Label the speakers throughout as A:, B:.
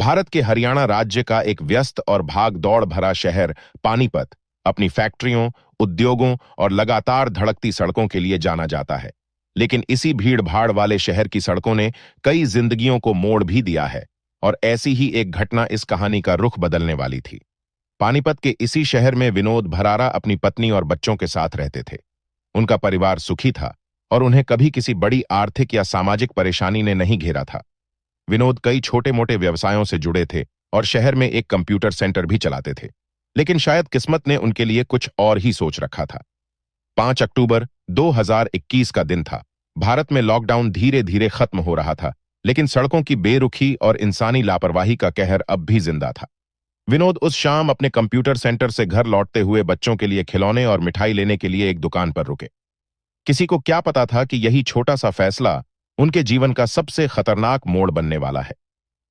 A: भारत के हरियाणा राज्य का एक व्यस्त और भाग दौड़ भरा शहर पानीपत अपनी फैक्ट्रियों, उद्योगों और लगातार धड़कती सड़कों के लिए जाना जाता है। लेकिन इसी भीड़ भाड़ वाले शहर की सड़कों ने कई जिंदगियों को मोड़ भी दिया है, और ऐसी ही एक घटना इस कहानी का रुख बदलने वाली थी। पानीपत के इसी शहर में विनोद भरारा अपनी पत्नी और बच्चों के साथ रहते थे। उनका परिवार सुखी था और उन्हें कभी किसी बड़ी आर्थिक या सामाजिक परेशानी ने नहीं घेरा था। विनोद कई छोटे मोटे व्यवसायों से जुड़े थे और शहर में एक कंप्यूटर सेंटर भी चलाते थे। लेकिन शायद किस्मत ने उनके लिए कुछ और ही सोच रखा था। 5 अक्टूबर 2021 का दिन था। भारत में लॉकडाउन धीरे धीरे खत्म हो रहा था, लेकिन सड़कों की बेरुखी और इंसानी लापरवाही का कहर अब भी जिंदा था। विनोद उस शाम अपने कंप्यूटर सेंटर से घर लौटते हुए बच्चों के लिए खिलौने और मिठाई लेने के लिए एक दुकान पर रुके। किसी को क्या पता था कि यही छोटा सा फैसला उनके जीवन का सबसे खतरनाक मोड़ बनने वाला है।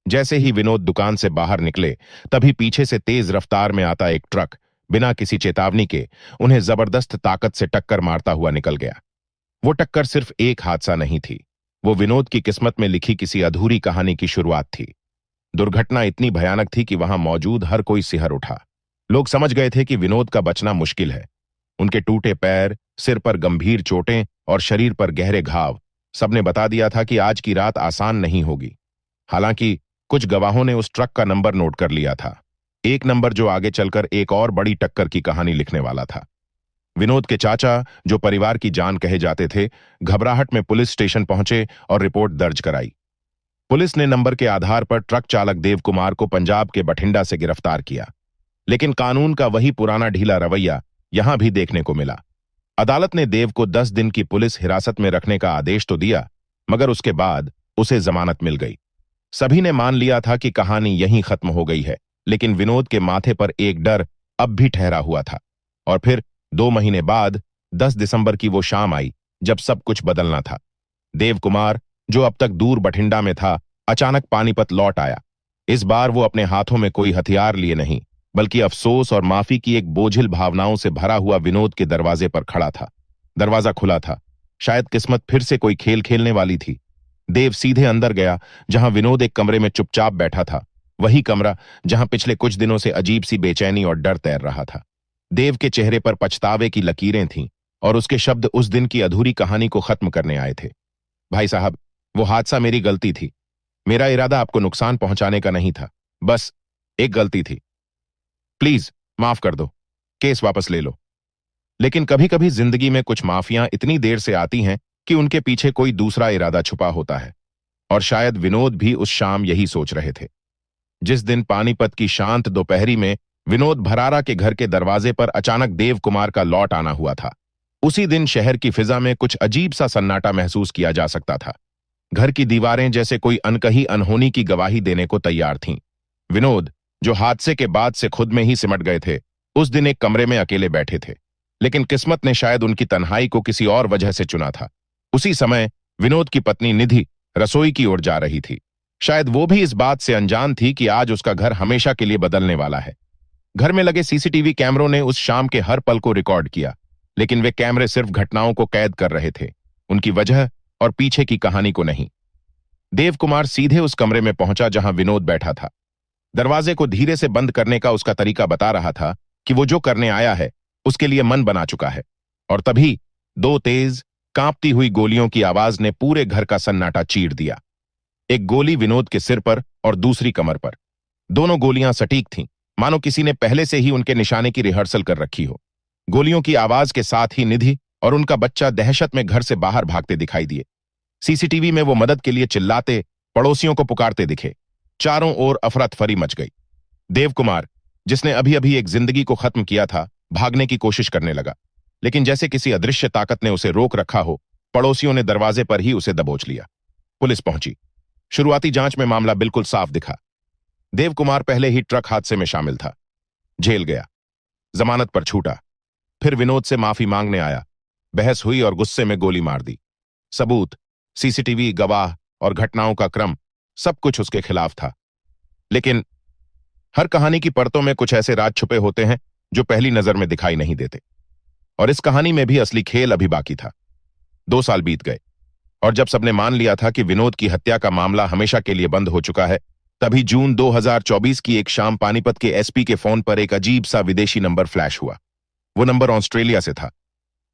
A: जैसे ही विनोद दुकान से बाहर निकले, तभी पीछे से तेज रफ्तार में आता एक ट्रक बिना किसी चेतावनी के उन्हें जबरदस्त ताकत से टक्कर मारता हुआ निकल गया। वो टक्कर सिर्फ एक हादसा नहीं थी, वो विनोद की किस्मत में लिखी किसी अधूरी कहानी की शुरुआत थी। दुर्घटना इतनी भयानक थी कि वहां मौजूद हर कोई सिहर उठा। लोग समझ गए थे कि विनोद का बचना मुश्किल है। उनके टूटे पैर, सिर पर गंभीर चोटें और शरीर पर गहरे घाव, सबने बता दिया था कि आज की रात आसान नहीं होगी। हालांकि कुछ गवाहों ने उस ट्रक का नंबर नोट कर लिया था, एक नंबर जो आगे चलकर एक और बड़ी टक्कर की कहानी लिखने वाला था। विनोद के चाचा, जो परिवार की जान कहे जाते थे, घबराहट में पुलिस स्टेशन पहुंचे और रिपोर्ट दर्ज कराई। पुलिस ने नंबर के आधार पर ट्रक चालक देव कुमार को पंजाब के बठिंडा से गिरफ्तार किया। लेकिन कानून का वही पुराना ढीला रवैया यहां भी देखने को मिला। अदालत ने देव को 10 दिन की पुलिस हिरासत में रखने का आदेश तो दिया, मगर उसके बाद उसे जमानत मिल गई। सभी ने मान लिया था कि कहानी यहीं खत्म हो गई है, लेकिन विनोद के माथे पर एक डर अब भी ठहरा हुआ था। और फिर 2 महीने बाद 10 दिसंबर की वो शाम आई जब सब कुछ बदलना था। देव कुमार, जो अब तक दूर बठिंडा में था, अचानक पानीपत लौट आया। इस बार वो अपने हाथों में कोई हथियार लिए नहीं, बल्कि अफसोस और माफी की एक बोझिल भावनाओं से भरा हुआ विनोद के दरवाजे पर खड़ा था। दरवाजा खुला था। शायद किस्मत फिर से कोई खेल खेलने वाली थी। देव सीधे अंदर गया, जहां विनोद एक कमरे में चुपचाप बैठा था। वही कमरा जहां पिछले कुछ दिनों से अजीब सी बेचैनी और डर तैर रहा था। देव के चेहरे पर पछतावे की लकीरें थीं और उसके शब्द उस दिन की अधूरी कहानी को खत्म करने आए थे। भाई साहब, वो हादसा मेरी गलती थी। मेरा इरादा आपको नुकसान पहुंचाने का नहीं था, बस एक गलती थी। प्लीज माफ कर दो, केस वापस ले लो। लेकिन कभी कभी जिंदगी में कुछ माफियां इतनी देर से आती हैं कि उनके पीछे कोई दूसरा इरादा छुपा होता है। और शायद विनोद भी उस शाम यही सोच रहे थे। जिस दिन पानीपत की शांत दोपहरी में विनोद भरारा के घर के दरवाजे पर अचानक देव कुमार का लौट आना हुआ था, उसी दिन शहर की फिजा में कुछ अजीब सा सन्नाटा महसूस किया जा सकता था। घर की दीवारें जैसे कोई अनकही अनहोनी की गवाही देने को तैयार थीं। विनोद, जो हादसे के बाद से खुद में ही सिमट गए थे, उस दिन एक कमरे में अकेले बैठे थे। लेकिन किस्मत ने शायद उनकी तन्हाई को किसी और वजह से चुना था। उसी समय विनोद की पत्नी निधि रसोई की ओर जा रही थी। शायद वो भी इस बात से अनजान थी कि आज उसका घर हमेशा के लिए बदलने वाला है। घर में लगे सीसीटीवी कैमरों ने उस शाम के हर पल को रिकॉर्ड किया, लेकिन वे कैमरे सिर्फ घटनाओं को कैद कर रहे थे, उनकी वजह और पीछे की कहानी को नहीं। देव कुमार सीधे उस कमरे में पहुंचा जहां विनोद बैठा था। दरवाजे को धीरे से बंद करने का उसका तरीका बता रहा था कि वो जो करने आया है उसके लिए मन बना चुका है। और तभी 2 तेज कांपती हुई गोलियों की आवाज ने पूरे घर का सन्नाटा चीर दिया। एक गोली विनोद के सिर पर और दूसरी कमर पर। दोनों गोलियां सटीक थीं, मानो किसी ने पहले से ही उनके निशाने की रिहर्सल कर रखी हो। गोलियों की आवाज के साथ ही निधि और उनका बच्चा दहशत में घर से बाहर भागते दिखाई दिए। सीसीटीवी में वो मदद के लिए चिल्लाते, पड़ोसियों को पुकारते दिखे। चारों ओर अफरा-तफरी मच गई। देव कुमार, जिसने अभी अभी एक जिंदगी को खत्म किया था, भागने की कोशिश करने लगा, लेकिन जैसे किसी अदृश्य ताकत ने उसे रोक रखा हो, पड़ोसियों ने दरवाजे पर ही उसे दबोच लिया। पुलिस पहुंची। शुरुआती जांच में मामला बिल्कुल साफ दिखा। देव कुमार पहले ही ट्रक हादसे में शामिल था, जेल गया, जमानत पर छूटा, फिर विनोद से माफी मांगने आया। बहस हुई और गुस्से में गोली मार दी। सबूत, सीसीटीवी, गवाह और घटनाओं का क्रम, सब कुछ उसके खिलाफ था। लेकिन हर कहानी की परतों में कुछ ऐसे राज छुपे होते हैं जो पहली नजर में दिखाई नहीं देते। और इस कहानी में भी असली खेल अभी बाकी था। 2 साल बीत गए और जब सबने मान लिया था कि विनोद की हत्या का मामला हमेशा के लिए बंद हो चुका है, तभी जून 2024 की एक शाम पानीपत के एसपी के फोन पर एक अजीब सा विदेशी नंबर फ्लैश हुआ। वो नंबर ऑस्ट्रेलिया से था।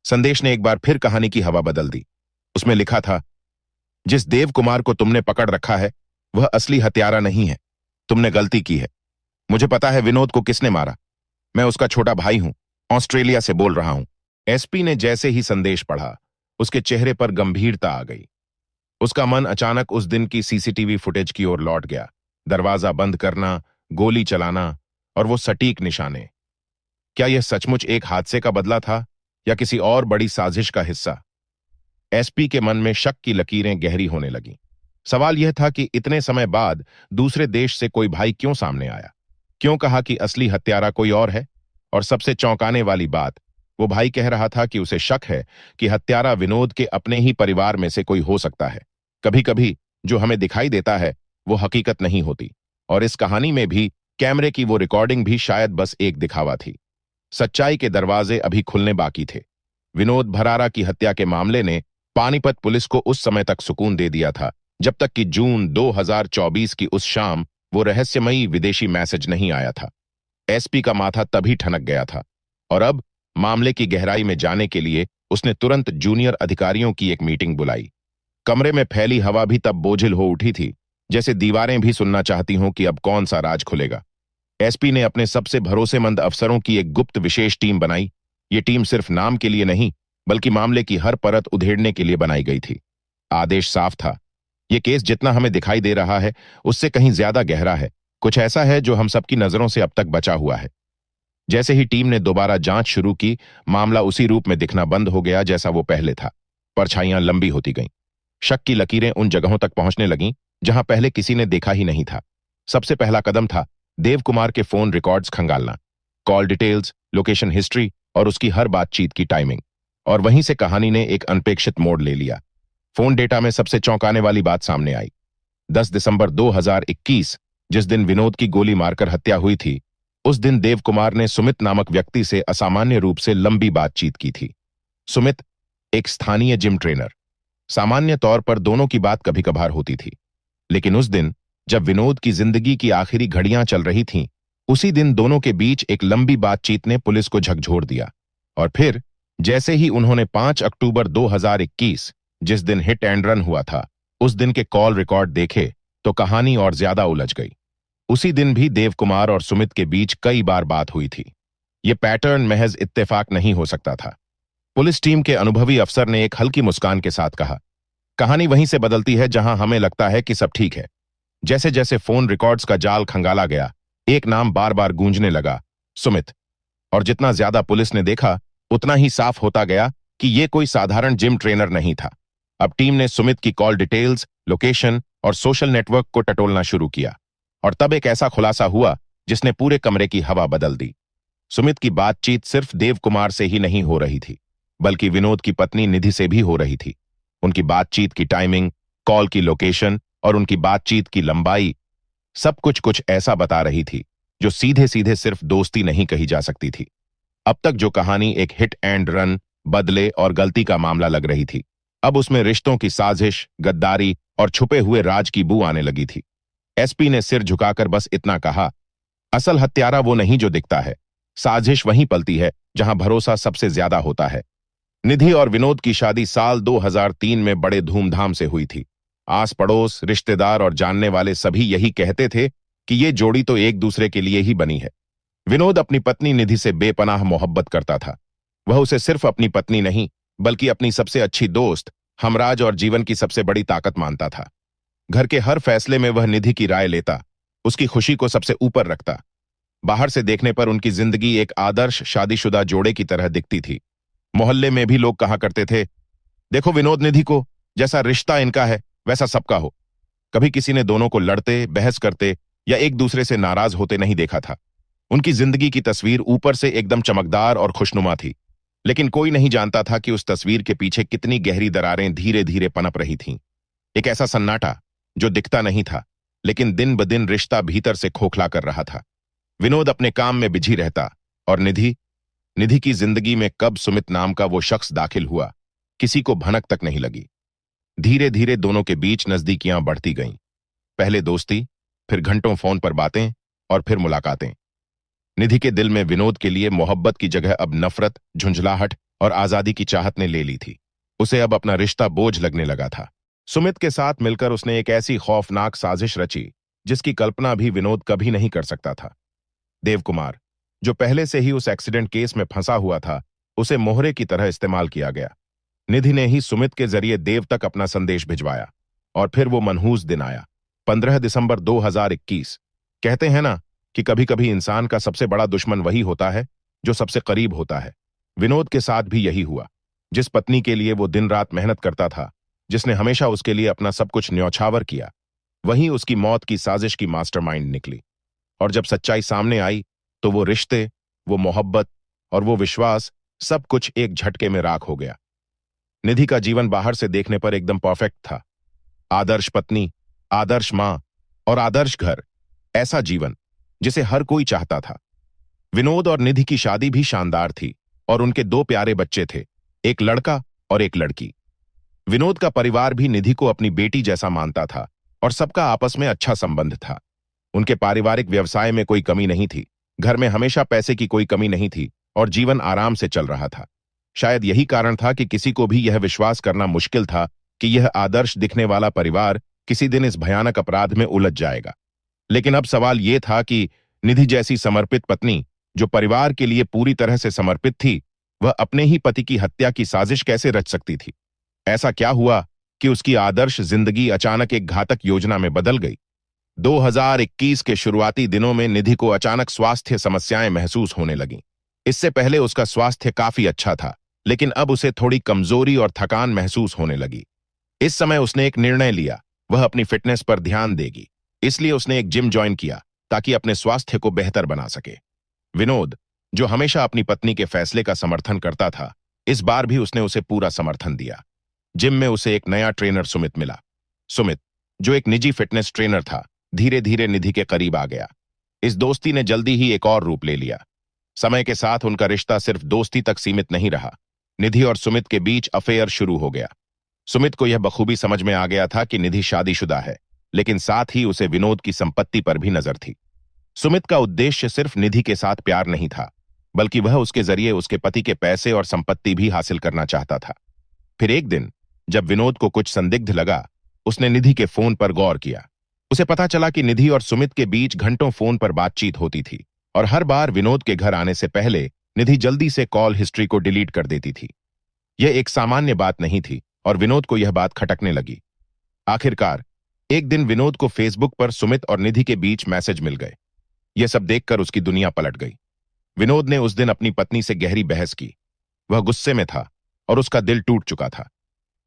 A: संदेश ने एक बार फिर कहानी की हवा बदल दी। उसमें लिखा था, जिस देव कुमार को तुमने पकड़ रखा है वह असली हत्यारा नहीं है। तुमने गलती की है। मुझे पता है विनोद को किसने मारा। मैं उसका छोटा भाई हूं। ऑस्ट्रेलिया से बोल रहा हूं। एसपी ने जैसे ही संदेश पढ़ा, उसके चेहरे पर गंभीरता आ गई। उसका मन अचानक उस दिन की सीसीटीवी फुटेज की ओर लौट गया। दरवाजा बंद करना, गोली चलाना और वो सटीक निशाने। क्या यह सचमुच एक हादसे का बदला था या किसी और बड़ी साजिश का हिस्सा? एसपी के मन में शक की लकीरें गहरी होने लगीं। सवाल यह था कि इतने समय बाद दूसरे देश से कोई भाई क्यों सामने आया? क्यों कहा कि असली हत्यारा कोई और है? और सबसे चौंकाने वाली बात, वो भाई कह रहा था कि उसे शक है कि हत्यारा विनोद के अपने ही परिवार में से कोई हो सकता है। कभी कभी जो हमें दिखाई देता है वो हकीकत नहीं होती, और इस कहानी में भी कैमरे की वो रिकॉर्डिंग भी शायद बस एक दिखावा थी। सच्चाई के दरवाजे अभी खुलने बाकी थे। विनोद भरारा की हत्या के मामले ने पानीपत पुलिस को उस समय तक सुकून दे दिया था जब तक कि जून 2024 की उस शाम वो रहस्यमयी विदेशी मैसेज नहीं आया था। एसपी का माथा तभी ठनक गया था, और अब मामले की गहराई में जाने के लिए उसने तुरंत जूनियर अधिकारियों की एक मीटिंग बुलाई। कमरे में फैली हवा भी तब बोझिल हो उठी थी, जैसे दीवारें भी सुनना चाहती हों कि अब कौन सा राज खुलेगा। एसपी ने अपने सबसे भरोसेमंद अफसरों की एक गुप्त विशेष टीम बनाई। ये टीम सिर्फ नाम के लिए नहीं, बल्कि मामले की हर परत उधेड़ने के लिए बनाई गई थी। आदेश साफ था, ये केस जितना हमें दिखाई दे रहा है उससे कहीं ज्यादा गहरा है। कुछ ऐसा है जो हम सबकी नजरों से अब तक बचा हुआ है। जैसे ही टीम ने दोबारा जांच शुरू की, मामला उसी रूप में दिखना बंद हो गया जैसा वो पहले था। परछाइयां लंबी होती गईं। शक की लकीरें उन जगहों तक पहुंचने लगीं जहां पहले किसी ने देखा ही नहीं था। सबसे पहला कदम था देव कुमार के फोन रिकॉर्ड्स खंगालना। कॉल डिटेल्स, लोकेशन हिस्ट्री और उसकी हर बातचीत की टाइमिंग। और वहीं से कहानी ने एक अनपेक्षित मोड़ ले लिया। फोन डेटा में सबसे चौंकाने वाली बात सामने आई। 10 दिसंबर 2021, जिस दिन विनोद की गोली मारकर हत्या हुई थी, उस दिन देव कुमार ने सुमित नामक व्यक्ति से असामान्य रूप से लंबी बातचीत की थी। सुमित एक स्थानीय जिम ट्रेनर। सामान्य तौर पर दोनों की बात कभी कभार होती थी, लेकिन उस दिन जब विनोद की जिंदगी की आखिरी घड़ियां चल रही थीं, उसी दिन दोनों के बीच एक लंबी बातचीत ने पुलिस को झकझोर दिया। और फिर जैसे ही उन्होंने 5 अक्टूबर 2021, जिस दिन हिट एंड रन हुआ था, उस दिन के कॉल रिकॉर्ड देखे तो कहानी और ज्यादा उलझ गई। उसी दिन भी देव कुमार और सुमित के बीच कई बार बात हुई थी। यह पैटर्न महज इत्तेफाक नहीं हो सकता था। पुलिस टीम के अनुभवी अफसर ने एक हल्की मुस्कान के साथ कहा, कहानी वहीं से बदलती है जहां हमें लगता है कि सब ठीक है। जैसे जैसे फोन रिकॉर्ड्स का जाल खंगाला गया, एक नाम बार बार गूंजने लगा, सुमित। और जितना ज्यादा पुलिस ने देखा, उतना ही साफ होता गया कि यह कोई साधारण जिम ट्रेनर नहीं था। अब टीम ने सुमित की कॉल डिटेल्स, लोकेशन और सोशल नेटवर्क को टटोलना शुरू किया, और तब एक ऐसा खुलासा हुआ जिसने पूरे कमरे की हवा बदल दी। सुमित की बातचीत सिर्फ देव कुमार से ही नहीं हो रही थी, बल्कि विनोद की पत्नी निधि से भी हो रही थी। उनकी बातचीत की टाइमिंग, कॉल की लोकेशन और उनकी बातचीत की लंबाई, सब कुछ ऐसा बता रही थी जो सीधे सीधे सिर्फ दोस्ती नहीं कही जा सकती थी। अब तक जो कहानी एक हिट एंड रन, बदले और गलती का मामला लग रही थी, अब उसमें रिश्तों की साजिश, गद्दारी और छुपे हुए राज की बू आने लगी थी। एसपी ने सिर झुकाकर बस इतना कहा, असल हत्यारा वो नहीं जो दिखता है। साजिश वहीं पलती है जहां भरोसा सबसे ज्यादा होता है। निधि और विनोद की शादी साल 2003 में बड़े धूमधाम से हुई थी। आस पड़ोस, रिश्तेदार और जानने वाले सभी यही कहते थे कि ये जोड़ी तो एक दूसरे के लिए ही बनी है। विनोद अपनी पत्नी निधि से बेपनाह मोहब्बत करता था। वह उसे सिर्फ अपनी पत्नी नहीं, बल्कि अपनी सबसे अच्छी दोस्त, हमराज और जीवन की सबसे बड़ी ताकत मानता था। घर के हर फैसले में वह निधि की राय लेता, उसकी खुशी को सबसे ऊपर रखता। बाहर से देखने पर उनकी जिंदगी एक आदर्श शादीशुदा जोड़े की तरह दिखती थी। मोहल्ले में भी लोग कहा करते थे, देखो विनोद निधि को, जैसा रिश्ता इनका है वैसा सबका हो। कभी किसी ने दोनों को लड़ते, बहस करते या एक दूसरे से नाराज होते नहीं देखा था। उनकी जिंदगी की तस्वीर ऊपर से एकदम चमकदार और खुशनुमा थी, लेकिन कोई नहीं जानता था कि उस तस्वीर के पीछे कितनी गहरी दरारें धीरे धीरे पनप रही थीं। एक ऐसा सन्नाटा जो दिखता नहीं था, लेकिन दिन ब दिन रिश्ता भीतर से खोखला कर रहा था। विनोद अपने काम में बिजी रहता, और निधि की जिंदगी में कब सुमित नाम का वो शख्स दाखिल हुआ, किसी को भनक तक नहीं लगी। धीरे धीरे दोनों के बीच नजदीकियां बढ़ती गईं। पहले दोस्ती, फिर घंटों फोन पर बातें और फिर मुलाकातें। निधि के दिल में विनोद के लिए मोहब्बत की जगह अब नफरत, झुंझलाहट और आजादी की चाहत ने ले ली थी। उसे अब अपना रिश्ता बोझ लगने लगा था। सुमित के साथ मिलकर उसने एक ऐसी खौफनाक साजिश रची जिसकी कल्पना भी विनोद कभी नहीं कर सकता था। देव कुमार, जो पहले से ही उस एक्सीडेंट केस में फंसा हुआ था, उसे मोहरे की तरह इस्तेमाल किया गया। निधि ने ही सुमित के जरिए देव तक अपना संदेश भिजवाया और फिर वो मनहूस दिन आया, 15 दिसंबर 2021। कहते हैं ना कि कभी कभी इंसान का सबसे बड़ा दुश्मन वही होता है जो सबसे करीब होता है। विनोद के साथ भी यही हुआ। जिस पत्नी के लिए वो दिन रात मेहनत करता था, जिसने हमेशा उसके लिए अपना सब कुछ न्यौछावर किया, वहीं उसकी मौत की साजिश की मास्टरमाइंड निकली। और जब सच्चाई सामने आई तो वो रिश्ते, वो मोहब्बत और वो विश्वास, सब कुछ एक झटके में राख हो गया। निधि का जीवन बाहर से देखने पर एकदम परफेक्ट था। आदर्श पत्नी, आदर्श मां और आदर्श घर, ऐसा जीवन जिसे हर कोई चाहता था। विनोद और निधि की शादी भी शानदार थी और उनके 2 प्यारे बच्चे थे, एक लड़का और एक लड़की। विनोद का परिवार भी निधि को अपनी बेटी जैसा मानता था और सबका आपस में अच्छा संबंध था। उनके पारिवारिक व्यवसाय में कोई कमी नहीं थी, घर में हमेशा पैसे की कोई कमी नहीं थी और जीवन आराम से चल रहा था। शायद यही कारण था कि किसी को भी यह विश्वास करना मुश्किल था कि यह आदर्श दिखने वाला परिवार किसी दिन इस भयानक अपराध में उलझ जाएगा। लेकिन अब सवाल यह था कि निधि जैसी समर्पित पत्नी, जो परिवार के लिए पूरी तरह से समर्पित थी, वह अपने ही पति की हत्या की साजिश कैसे रच सकती थी? ऐसा क्या हुआ कि उसकी आदर्श जिंदगी अचानक एक घातक योजना में बदल गई? 2021 के शुरुआती दिनों में निधि को अचानक स्वास्थ्य समस्याएं महसूस होने लगीं। इससे पहले उसका स्वास्थ्य काफी अच्छा था, लेकिन अब उसे थोड़ी कमजोरी और थकान महसूस होने लगी। इस समय उसने एक निर्णय लिया, वह अपनी फिटनेस पर ध्यान देगी। इसलिए उसने एक जिम ज्वाइन किया ताकि अपने स्वास्थ्य को बेहतर बना सके। विनोद, जो हमेशा अपनी पत्नी के फैसले का समर्थन करता था, इस बार भी उसने उसे पूरा समर्थन दिया। जिम में उसे एक नया ट्रेनर सुमित मिला। सुमित, जो एक निजी फिटनेस ट्रेनर था, धीरे धीरे निधि के करीब आ गया। इस दोस्ती ने जल्दी ही एक और रूप ले लिया। समय के साथ उनका रिश्ता सिर्फ दोस्ती तक सीमित नहीं रहा। निधि और सुमित के बीच अफेयर शुरू हो गया। सुमित को यह बखूबी समझ में आ गया था कि निधि शादीशुदा है, लेकिन साथ ही उसे विनोद की संपत्ति पर भी नजर थी। सुमित का उद्देश्य सिर्फ निधि के साथ प्यार नहीं था, बल्कि वह उसके जरिए उसके पति के पैसे और संपत्ति भी हासिल करना चाहता था। फिर एक दिन जब विनोद को कुछ संदिग्ध लगा, उसने निधि के फोन पर गौर किया। उसे पता चला कि निधि और सुमित के बीच घंटों फोन पर बातचीत होती थी और हर बार विनोद के घर आने से पहले निधि जल्दी से कॉल हिस्ट्री को डिलीट कर देती थी। यह एक सामान्य बात नहीं थी और विनोद को यह बात खटकने लगी। आखिरकार एक दिन विनोद को फेसबुक पर सुमित और निधि के बीच मैसेज मिल गए। यह सब देखकर उसकी दुनिया पलट गई। विनोद ने उस दिन अपनी पत्नी से गहरी बहस की। वह गुस्से में था और उसका दिल टूट चुका था।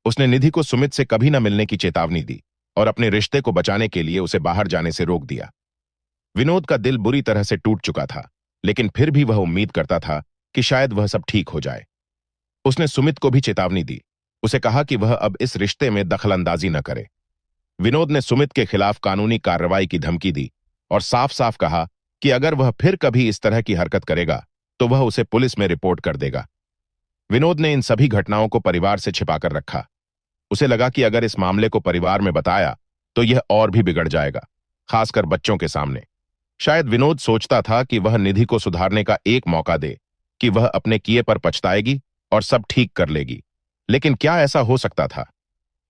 A: उसने निधि को सुमित से कभी न मिलने की चेतावनी दी और अपने रिश्ते को बचाने के लिए उसे बाहर जाने से रोक दिया। विनोद का दिल बुरी तरह से टूट चुका था, लेकिन फिर भी वह उम्मीद करता था कि शायद वह सब ठीक हो जाए। उसने सुमित को भी चेतावनी दी। उसे कहा कि वह अब इस रिश्ते में दखलंदाजी न करे। विनोद ने सुमित के खिलाफ कानूनी कार्रवाई की धमकी दी और साफ साफ कहा कि अगर वह फिर कभी इस तरह की हरकत करेगा तो वह उसे पुलिस में रिपोर्ट कर देगा। विनोद ने इन सभी घटनाओं को परिवार से छिपाकर रखा। उसे लगा कि अगर इस मामले को परिवार में बताया तो यह और भी बिगड़ जाएगा, खासकर बच्चों के सामने। शायद विनोद सोचता था कि वह निधि को सुधारने का एक मौका दे, कि वह अपने किए पर पछताएगी और सब ठीक कर लेगी। लेकिन क्या ऐसा हो सकता था?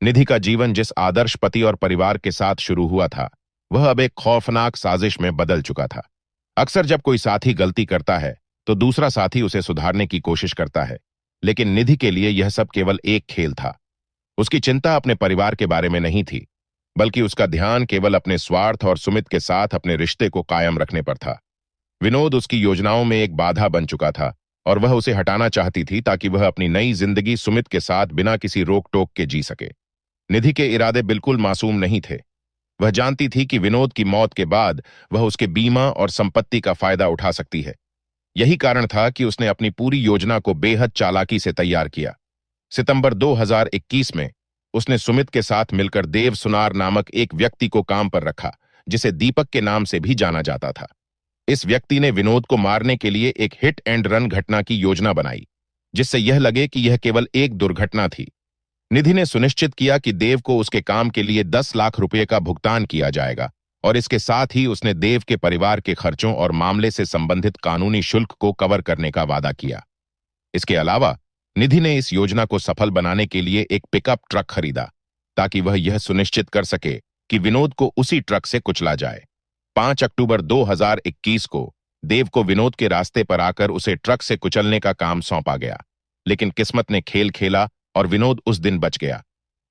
A: निधि का जीवन जिस आदर्श पति और परिवार के साथ शुरू हुआ था, वह अब एक खौफनाक साजिश में बदल चुका था। अक्सर जब कोई साथी गलती करता है तो दूसरा साथी उसे सुधारने की कोशिश करता है, लेकिन निधि के लिए यह सब केवल एक खेल था। उसकी चिंता अपने परिवार के बारे में नहीं थी, बल्कि उसका ध्यान केवल अपने स्वार्थ और सुमित के साथ अपने रिश्ते को कायम रखने पर था। विनोद उसकी योजनाओं में एक बाधा बन चुका था और वह उसे हटाना चाहती थी ताकि वह अपनी नई जिंदगी सुमित के साथ बिना किसी रोक टोक के जी सके। निधि के इरादे बिल्कुल मासूम नहीं थे। वह जानती थी कि विनोद की मौत के बाद वह उसके बीमा और संपत्ति का फायदा उठा सकती है। यही कारण था कि उसने अपनी पूरी योजना को बेहद चालाकी से तैयार किया। सितंबर 2021 में उसने सुमित के साथ मिलकर देव सुनार नामक एक व्यक्ति को काम पर रखा, जिसे दीपक के नाम से भी जाना जाता था। इस व्यक्ति ने विनोद को मारने के लिए एक हिट एंड रन घटना की योजना बनाई, जिससे यह लगे कि यह केवल एक दुर्घटना थी। निधि ने सुनिश्चित किया कि देव को उसके काम के लिए 10 लाख रुपए का भुगतान किया जाएगा और इसके साथ ही उसने देव के परिवार के खर्चों और मामले से संबंधित कानूनी शुल्क को कवर करने का वादा किया। इसके अलावा निधि ने इस योजना को सफल बनाने के लिए एक पिकअप ट्रक खरीदा ताकि वह यह सुनिश्चित कर सके कि विनोद को उसी ट्रक से कुचला जाए। 5 अक्टूबर 2021 को देव को विनोद के रास्ते पर आकर उसे ट्रक से कुचलने का काम सौंपा गया, लेकिन किस्मत ने खेल खेला और विनोद उस दिन बच गया।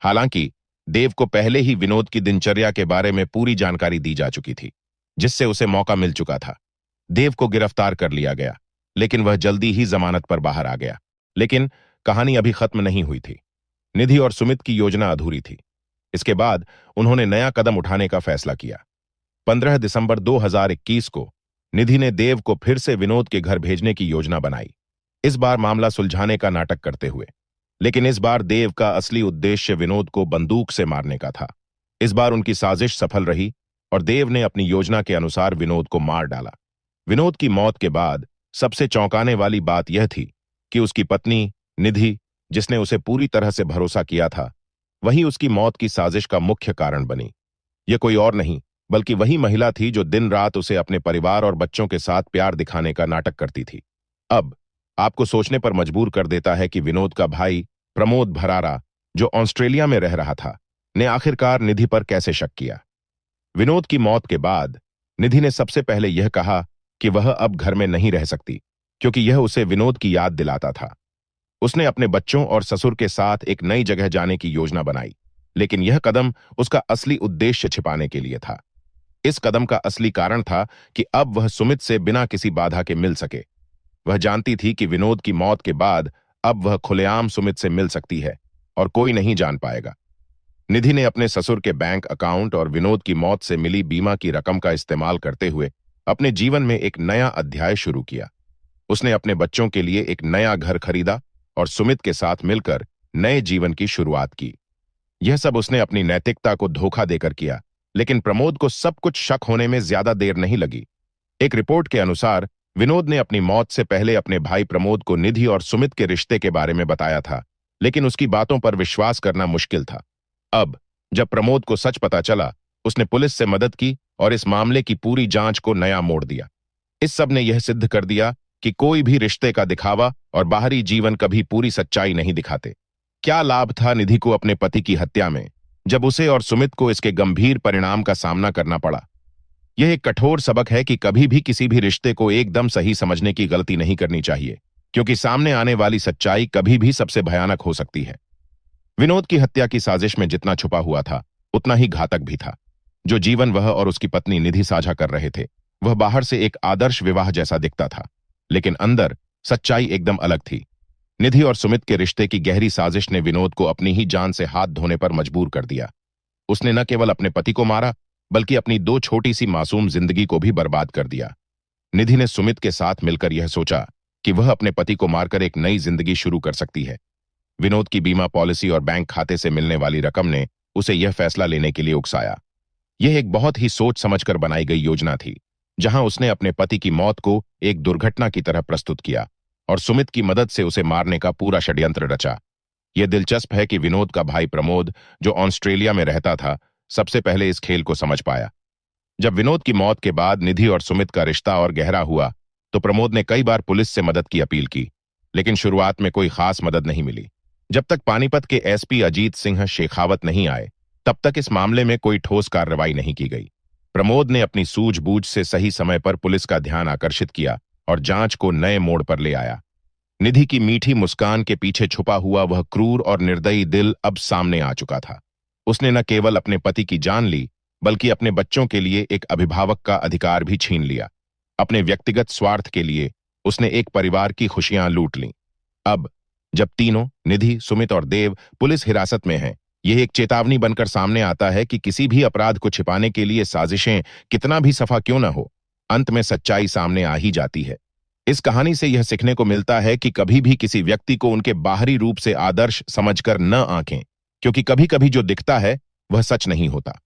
A: हालांकि देव को पहले ही विनोद की दिनचर्या के बारे में पूरी जानकारी दी जा चुकी थी, जिससे उसे मौका मिल चुका था। देव को गिरफ्तार कर लिया गया, लेकिन वह जल्दी ही जमानत पर बाहर आ गया। लेकिन कहानी अभी खत्म नहीं हुई थी। निधि और सुमित की योजना अधूरी थी। इसके बाद उन्होंने नया कदम उठाने का फैसला किया। 15 दिसंबर 2021 को निधि ने देव को फिर से विनोद के घर भेजने की योजना बनाई, इस बार मामला सुलझाने का नाटक करते हुए। लेकिन इस बार देव का असली उद्देश्य विनोद को बंदूक से मारने का था। इस बार उनकी साजिश सफल रही और देव ने अपनी योजना के अनुसार विनोद को मार डाला। विनोद की मौत के बाद सबसे चौंकाने वाली बात यह थी कि उसकी पत्नी निधि, जिसने उसे पूरी तरह से भरोसा किया था, वही उसकी मौत की साजिश का मुख्य कारण बनी। यह कोई और नहीं बल्कि वही महिला थी जो दिन रात उसे अपने परिवार और बच्चों के साथ प्यार दिखाने का नाटक करती थी। अब आपको सोचने पर मजबूर कर देता है कि विनोद का भाई प्रमोद भरारा, जो ऑस्ट्रेलिया में रह रहा था, ने आखिरकार निधि पर कैसे शक किया। विनोद की मौत के बाद निधि ने सबसे पहले यह कहा कि वह अब घर में नहीं रह सकती, क्योंकि यह उसे विनोद की याद दिलाता था। उसने अपने बच्चों और ससुर के साथ एक नई जगह जाने की योजना बनाई, लेकिन यह कदम उसका असली उद्देश्य छिपाने के लिए था। इस कदम का असली कारण था कि अब वह सुमित से बिना किसी बाधा के मिल सके। वह जानती थी कि विनोद की मौत के बाद अब वह खुलेआम सुमित से मिल सकती है और कोई नहीं जान पाएगा। निधि ने अपने ससुर के बैंक अकाउंट और विनोद की मौत से मिली बीमा की रकम का इस्तेमाल करते हुए अपने जीवन में एक नया अध्याय शुरू किया। उसने अपने बच्चों के लिए एक नया घर खरीदा और सुमित के साथ मिलकर नए जीवन की शुरुआत की। यह सब उसने अपनी नैतिकता को धोखा देकर किया, लेकिन प्रमोद को सब कुछ शक होने में ज्यादा देर नहीं लगी। एक रिपोर्ट के अनुसार विनोद ने अपनी मौत से पहले अपने भाई प्रमोद को निधि और सुमित के रिश्ते के बारे में बताया था, लेकिन उसकी बातों पर विश्वास करना मुश्किल था। अब जब प्रमोद को सच पता चला, उसने पुलिस से मदद की और इस मामले की पूरी जांच को नया मोड़ दिया। इस सब ने यह सिद्ध कर दिया कि कोई भी रिश्ते का दिखावा और बाहरी जीवन कभी पूरी सच्चाई नहीं दिखाते। क्या लाभ था निधि को अपने पति की हत्या में, जब उसे और सुमित को इसके गंभीर परिणाम का सामना करना पड़ा। यह एक कठोर सबक है कि कभी भी किसी भी रिश्ते को एकदम सही समझने की गलती नहीं करनी चाहिए, क्योंकि सामने आने वाली सच्चाई कभी भी सबसे भयानक हो सकती है। विनोद की हत्या की साजिश में जितना छुपा हुआ था, उतना ही घातक भी था। जो जीवन वह और उसकी पत्नी निधि साझा कर रहे थे, वह बाहर से एक आदर्श विवाह जैसा दिखता था, लेकिन अंदर सच्चाई एकदम अलग थी। निधि और सुमित के रिश्ते की गहरी साजिश ने विनोद को अपनी ही जान से हाथ धोने पर मजबूर कर दिया। उसने न केवल अपने पति को मारा, बल्कि अपनी 2 छोटी सी मासूम जिंदगी को भी बर्बाद कर दिया। निधि ने सुमित के साथ मिलकर यह सोचा कि वह अपने पति को मारकर एक नई जिंदगी शुरू कर सकती है। विनोद की बीमा पॉलिसी और बैंक खाते से मिलने वाली रकम ने उसे यह फैसला लेने के लिए उकसाया। यह एक बहुत ही सोच समझकर बनाई गई योजना थी, जहां उसने अपने पति की मौत को एक दुर्घटना की तरह प्रस्तुत किया और सुमित की मदद से उसे मारने का पूरा षड्यंत्र रचा। यह दिलचस्प है कि विनोद का भाई प्रमोद, जो ऑस्ट्रेलिया में रहता था, सबसे पहले इस खेल को समझ पाया। जब विनोद की मौत के बाद निधि और सुमित का रिश्ता और गहरा हुआ, तो प्रमोद ने कई बार पुलिस से मदद की अपील की, लेकिन शुरुआत में कोई खास मदद नहीं मिली। जब तक पानीपत के एसपी अजीत सिंह शेखावत नहीं आए, तब तक इस मामले में कोई ठोस कार्रवाई नहीं की गई। प्रमोद ने अपनी सूझबूझ से सही समय पर पुलिस का ध्यान आकर्षित किया और जांच को नए मोड़ पर ले आया। निधि की मीठी मुस्कान के पीछे छुपा हुआ वह क्रूर और निर्दयी दिल अब सामने आ चुका था। उसने न केवल अपने पति की जान ली, बल्कि अपने बच्चों के लिए एक अभिभावक का अधिकार भी छीन लिया। अपने व्यक्तिगत स्वार्थ के लिए उसने एक परिवार की खुशियां लूट लीं। अब जब तीनों, निधि, सुमित और देव, पुलिस हिरासत में हैं, यह एक चेतावनी बनकर सामने आता है कि किसी भी अपराध को छिपाने के लिए साजिशें कितना भी सफा क्यों न हो, अंत में सच्चाई सामने आ ही जाती है। इस कहानी से यह सीखने को मिलता है कि कभी भी किसी व्यक्ति को उनके बाहरी रूप से आदर्श समझकर न आंकें, क्योंकि कभी कभी जो दिखता है वह सच नहीं होता।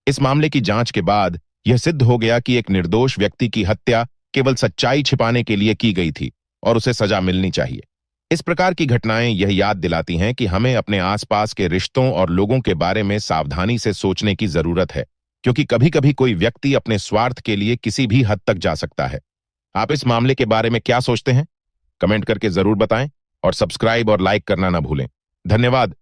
A: इस मामले की जांच के बाद यह सिद्ध हो गया कि एक निर्दोष व्यक्ति की हत्या केवल सच्चाई छिपाने के लिए की गई थी और उसे सजा मिलनी चाहिए। इस प्रकार की घटनाएं यह याद दिलाती हैं कि हमें अपने आसपास के रिश्तों और लोगों के बारे में सावधानी से सोचने की जरूरत है, क्योंकि कभी कभी कोई व्यक्ति अपने स्वार्थ के लिए किसी भी हद तक जा सकता है। आप इस मामले के बारे में क्या सोचते हैं? कमेंट करके जरूर बताएं और सब्सक्राइब और लाइक करना ना भूलें। धन्यवाद।